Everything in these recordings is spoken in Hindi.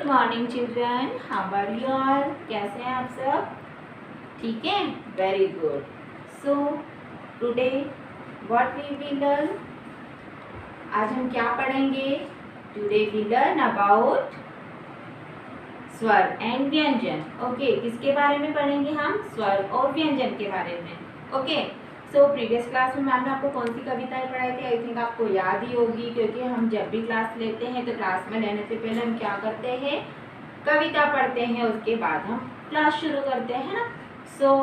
Morning children, how are you all? कैसे हैं आप सब? ठीक है, very good. So today what we will learn? आज हम क्या पढ़ेंगे? Today we learn about swar and vyanjan. Okay, किसके बारे में पढ़ेंगे हम? स्वर और व्यंजन के बारे में. ओके, सो प्रीवियस क्लास में मैम ने आपको कौन सी कविताएं पढ़ाई थी? आई थिंक आपको याद ही होगी, क्योंकि हम जब भी क्लास लेते हैं तो क्लास में लेने से पहले हम क्या करते हैं? कविता पढ़ते हैं, उसके बाद हम क्लास शुरू करते हैं ना. सो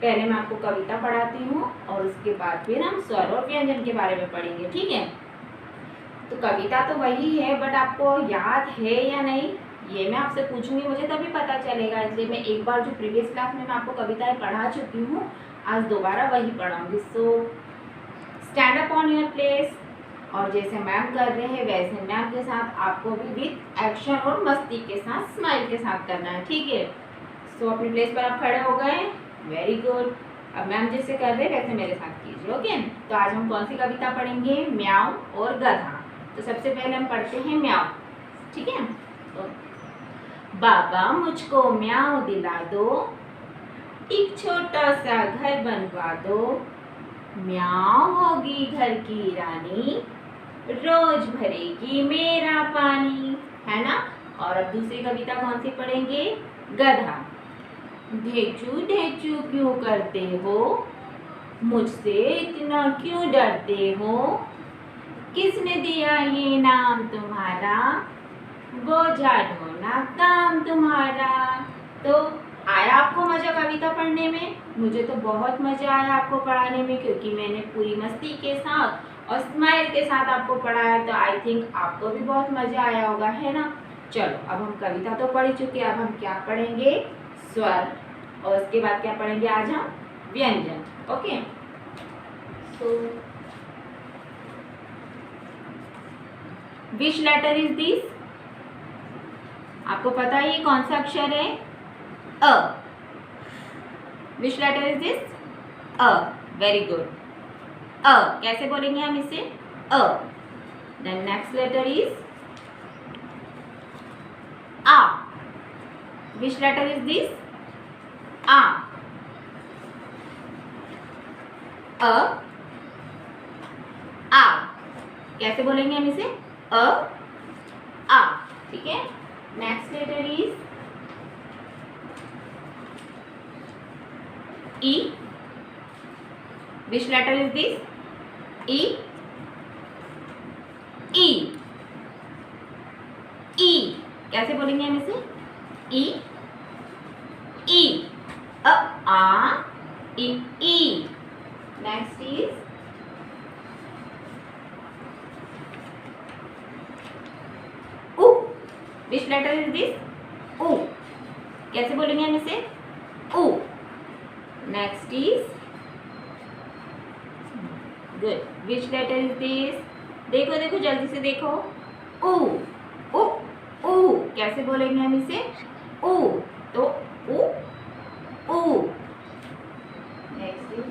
पहले मैं आपको कविता पढ़ाती हूँ और उसके बाद फिर हम स्वर और व्यंजन के बारे में पढ़ेंगे. ठीक है, तो कविता तो वही है, बट आपको याद है या नहीं ये मैं आपसे पूछूंगी, मुझे तभी पता चलेगा. इसलिए मैं एक बार जो प्रीवियस क्लास में मैं आपको कविताएं पढ़ा चुकी हूँ, आज दोबारा वही पढ़ाऊंगी. So stand up on your place, और जैसे मैम कर रहे हैं वैसे मैम के साथ आपको भी विद एक्शन और मस्ती के साथ, स्माइल के साथ करना है. ठीक है, सो अपनी प्लेस पर आप खड़े हो गए. Very good. अब मैम जैसे कर रहे हैं वैसे मेरे साथ कीजिए. ओके, तो आज हम कौन सी कविता पढ़ेंगे? म्याऊ और गधा. तो सबसे पहले हम पढ़ते हैं म्याऊ. ठीक है, तो बाबा मुझको म्याऊ दिला दो, एक छोटा सा घर बनवा दो, म्याऊ होगी घर की रानी, रोज भरेगी मेरा पानी. है ना. और अब दूसरी कविता कौन सी पढ़ेंगे? गधा. ढेचू ढेचू क्यों करते हो, मुझसे इतना क्यों डरते हो, किसने दिया ये नाम तुम्हारा, बोझा ढोना काम तुम्हारा. तो आया आपको मजा कविता पढ़ने में? मुझे तो बहुत मजा आया आपको पढ़ाने में, क्योंकि मैंने पूरी मस्ती के साथ और स्माइल के साथ आपको पढ़ाया. तो आई थिंक आपको भी बहुत मजा आया होगा, है ना. चलो, अब हम कविता तो पढ़ चुके, अब हम क्या पढ़ेंगे? स्वर. और उसके बाद क्या पढ़ेंगे आज हम? व्यंजन. Okay, so which letter is this? आपको पता है ये कौन सा अक्षर है? अ. Which letter is this? अ. Very good. अ. कैसे बोलेंगे हम इसे? अ. देन नेक्स्ट लेटर इज आ. Which letter is this? आ. अ. आ. कैसे बोलेंगे हम इसे? अ. आ. ठीक है. नेक्स्ट लेटर इज ई. Which letter is this? ई. ई. ई. कैसे बोलेंगे हम इसे? ई. ई. अ. आ. ई. ई. नेक्स्ट इज उ. Which letter is this? उ. कैसे बोलेंगे हम इसे? उ. Next is good. Which letter is this? देखो देखो, जल्दी से देखो. उ. उ. उ. कैसे बोलेंगे हम इसे? उ. तो उ. उ. नेक्स्ट इज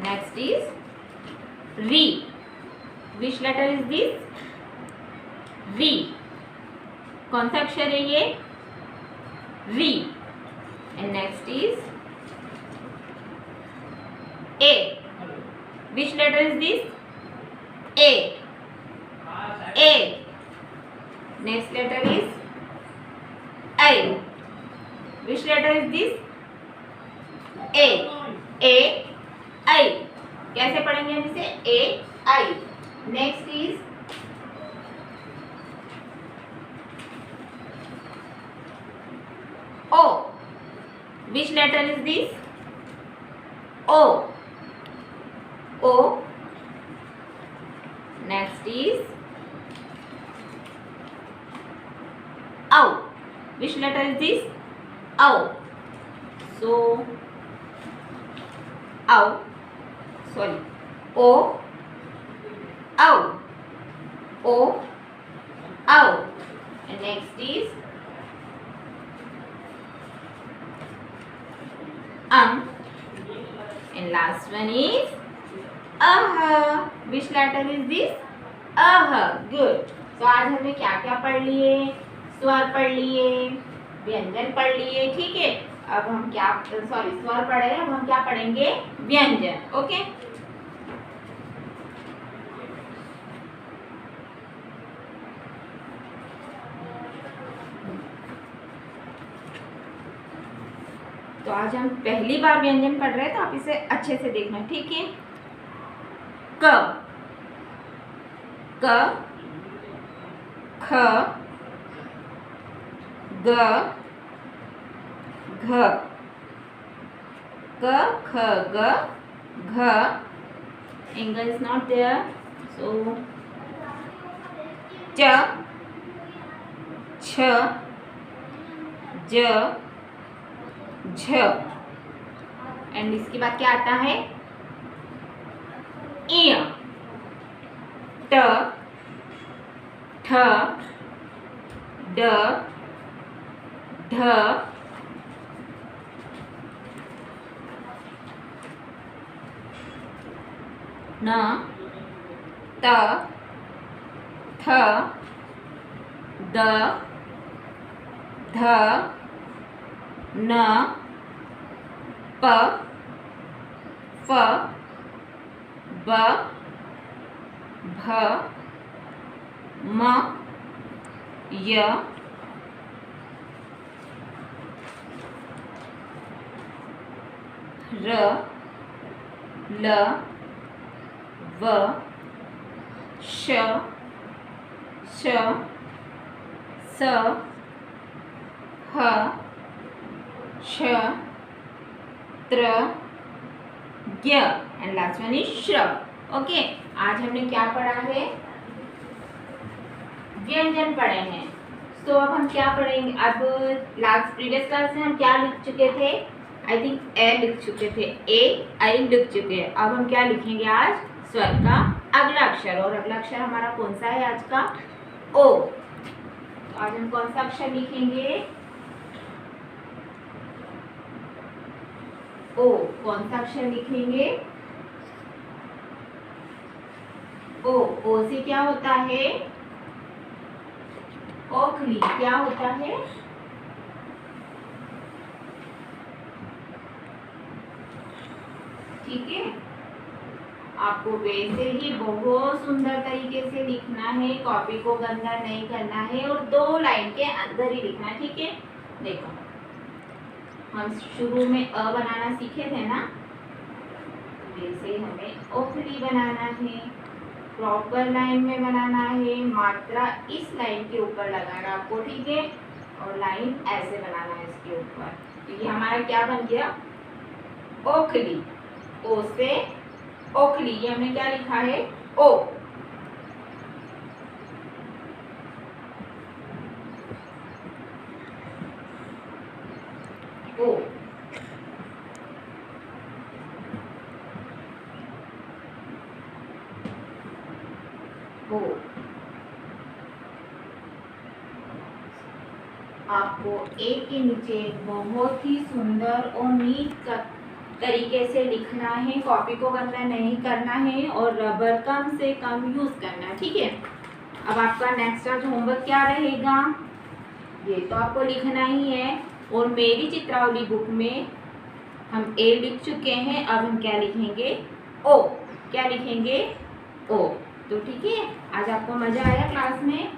नेक्स्ट इज री. Which letter is this? री. कौन सा अक्षर है ये? री. एंड नेक्स्ट इज ए. Which letter is this? ए. ए. नेक्स्ट लेटर इज आई. Which letter is this? ए. ए. आई. कैसे पढ़ेंगे हम इसे? ए. आई. नेक्स्ट इज ओ. Which letter is this? ओ. ओ. नेक्स्ट इज औ. Which letter is this? औ. सो औ. Sorry. O. Ow. O. Ow. And next is And last one is aha. Which letter is this? अह। गुड। तो आज हमने क्या क्या पढ़ लिए? स्वर पढ़ लिए, व्यंजन पढ़ लिए, ठीक है। अब हम क्या, सॉरी, स्वर पढ़े, अब हम क्या पढ़ेंगे? व्यंजन। ओके। तो आज हम पहली बार व्यंजन पढ़ रहे हैं, तो आप इसे अच्छे से देखना, ठीक है। क, क, ख, ग, घ, क, ख, ग, घ. Angle is not there, so च, छ, ज, झ. एंड इसके बाद क्या आता है? इ, ट, ठ, ड, ढ, न, त, थ, द, ध, न, प, फ, ब, भ, म, य, र, ल, व, श, श, स, ह, श, त्र, ज्ञ. एंड लास्ट वन इज श्र. ओके. आज हमने क्या पढ़ा है? व्यंजन पढ़े हैं. तो अब हम क्या पढ़ेंगे? अब लास्ट प्रीवियस क्लास में हम क्या लिख चुके थे? आई थिंक ए लिख चुके थे. ए आई लिख चुके हैं. अब हम क्या लिखेंगे आज? स्वर का अगला अक्षर. और अगला अक्षर हमारा कौन सा है आज का? ओ. तो आज हम कौन सा अक्षर लिखेंगे? ओ. कौन सा अक्षर लिखेंगे? ओ. ओ से क्या होता है? ओखली. क्या होता है? ठीक है. आपको वैसे ही बहुत सुंदर तरीके से लिखना है. कॉपी को गंदा नहीं करना है और 2 लाइन के अंदर ही लिखना है, ठीक है. देखो, हम शुरू में अ बनाना सीखे थे ना, वैसे हमें ओखली बनाना है. प्रॉपर लाइन में बनाना है. मात्रा इस लाइन के ऊपर लगाना आपको, ठीक है. और लाइन ऐसे बनाना है इसके ऊपर. तो ये हमारा क्या बन गया? ओखली. ओ से ओखली. ये हमने क्या लिखा है? ओ. ओ. ओ. आपको एक के नीचे बहुत ही सुंदर और नीट तरीके से लिखना है. कॉपी को गंदा नहीं करना है और रबर कम से कम यूज करना है, ठीक है. अब आपका नेक्स्ट आज होमवर्क क्या रहेगा? ये तो आपको लिखना ही है. और मेरी चित्रावली बुक में हम ए लिख चुके हैं. अब हम क्या लिखेंगे? ओ. क्या लिखेंगे? ओ. तो ठीक है. आज आपको मजा आया क्लास में?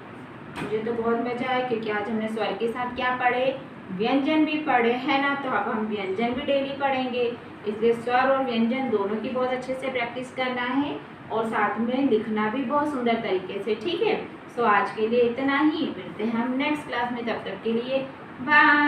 मुझे तो बहुत मजा आया, क्योंकि आज हमने स्वर के साथ क्या पढ़े? व्यंजन भी पढ़े, है ना. तो अब हम व्यंजन भी डेली पढ़ेंगे. इसलिए स्वर और व्यंजन दोनों की बहुत अच्छे से प्रैक्टिस करना है और साथ में लिखना भी बहुत सुंदर तरीके से, ठीक है. सो आज के लिए इतना ही. मिलते हैं हम नेक्स्ट क्लास में. तब तक के लिए बाय.